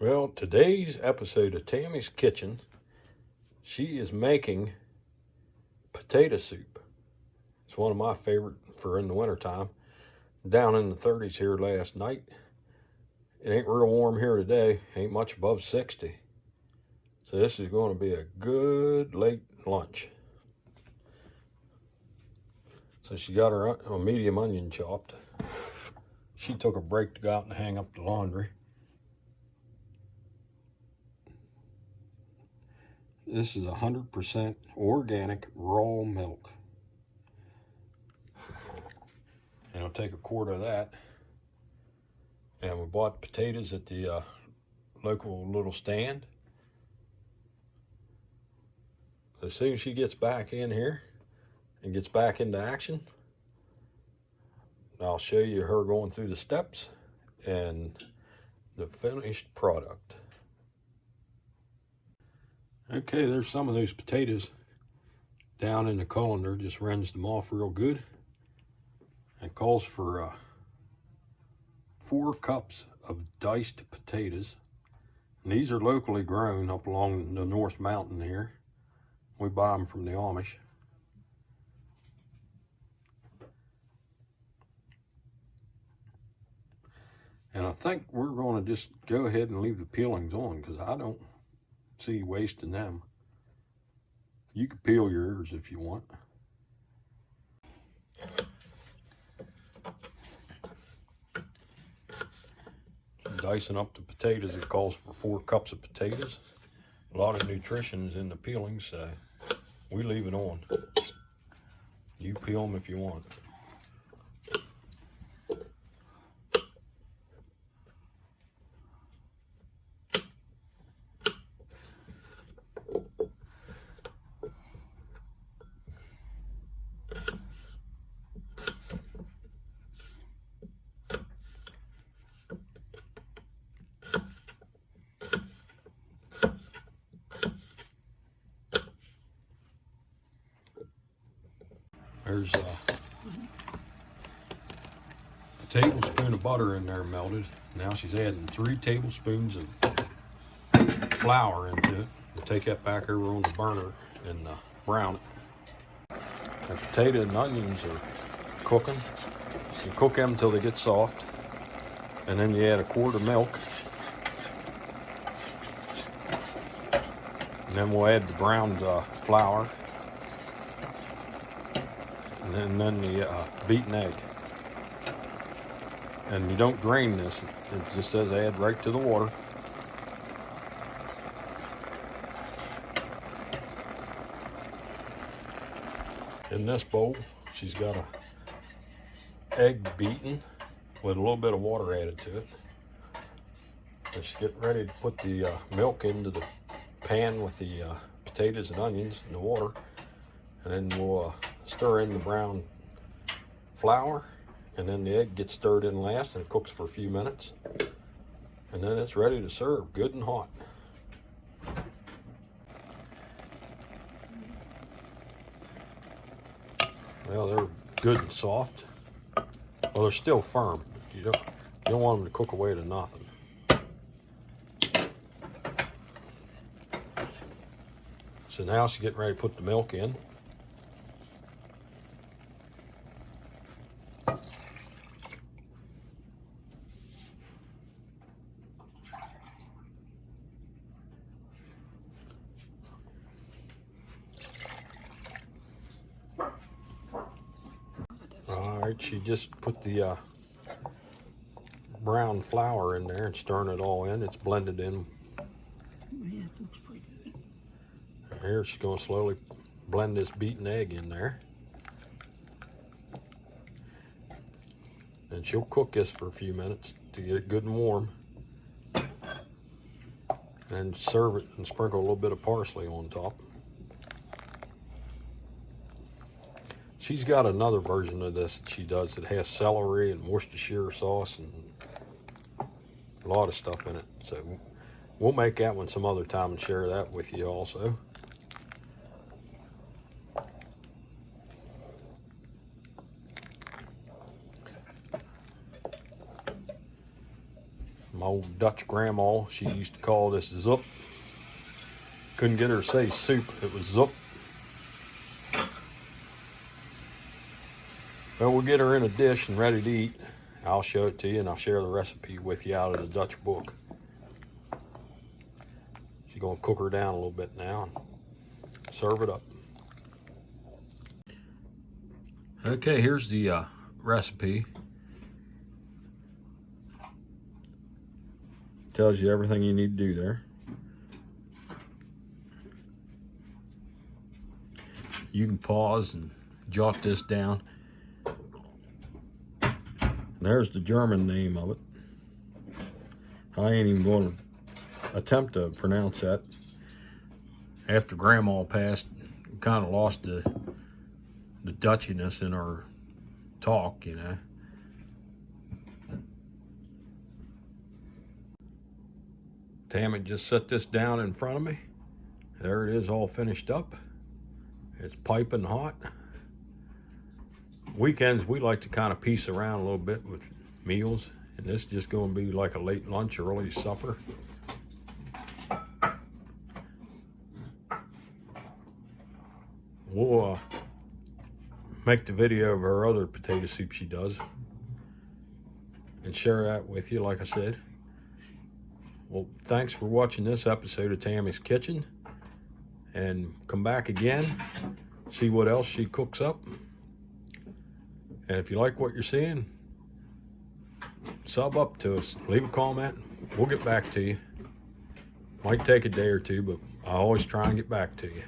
Well, today's episode of Tammy's Kitchen, she is making potato soup. It's one of my favorite for in the wintertime. Down in the 30s here last night. It ain't real warm here today, ain't much above 60. So this is going to be a good late lunch. So she got her a medium onion chopped. She took a break to go out and hang up the laundry. This is 100% organic raw milk. And I'll take a quart of that. And we bought potatoes at the local little stand. As soon as she gets back in here and gets back into action, I'll show you her going through the steps and the finished product. Okay, there's some of those potatoes down in the colander. Just rinsed them off real good. And calls for 4 cups of diced potatoes. And these are locally grown up along the North Mountain here. We buy them from the Amish. And I think we're going to just go ahead and leave the peelings on because I don't see wasting them. You can peel yours if you want. Dicing up the potatoes, it calls for 4 cups of potatoes. A lot of nutrition is in the peelings, so we leave it on. You peel them if you want. There's a tablespoon of butter in there melted. Now she's adding 3 tablespoons of flour into it. We'll take that back over on the burner and brown it. The potato and onions are cooking. You cook them until they get soft. And then you add a quart of milk. And then we'll add the browned flour. And then the beaten egg. And you don't drain this, it just says add right to the water. In this bowl, she's got a egg beaten with a little bit of water added to it. And she's getting ready to put the milk into the pan with the potatoes and onions and the water. And then we'll stir in the brown flour, and then the egg gets stirred in last, and it cooks for a few minutes. And then it's ready to serve, good and hot. Well, they're good and soft. Well, they're still firm. You don't want them to cook away to nothing. So now she's getting ready to put the milk in. Alright, she just put the brown flour in there and stirring it all in. It's blended in. Yeah, it looks pretty good. Here she's going to slowly blend this beaten egg in there. And she'll cook this for a few minutes to get it good and warm. And serve it and sprinkle a little bit of parsley on top. She's got another version of this that she does that has celery and Worcestershire sauce and a lot of stuff in it. So we'll make that one some other time and share that with you also. My old Dutch grandma, she used to call this zup. Couldn't get her to say soup, it was zup. Well, we'll get her in a dish and ready to eat. I'll show it to you and I'll share the recipe with you out of the Dutch book. She's gonna cook her down a little bit now and serve it up. Okay, here's the recipe. Tells you everything you need to do there. You can pause and jot this down. And there's the German name of it. I ain't even going to attempt to pronounce that. After Grandma passed, we kind of lost the Dutchiness in our talk, you know. Tammy just set this down in front of me. There it is, all finished up. It's piping hot. Weekends, we like to kind of piece around a little bit with meals, and this is just going to be like a late lunch, early supper. We'll make the video of her other potato soup she does and share that with you, like I said. Well, thanks for watching this episode of Tammy's Kitchen, and come back again, see what else she cooks up. And if you like what you're seeing, sub up to us, leave a comment, we'll get back to you. Might take a day or two, but I always try and get back to you.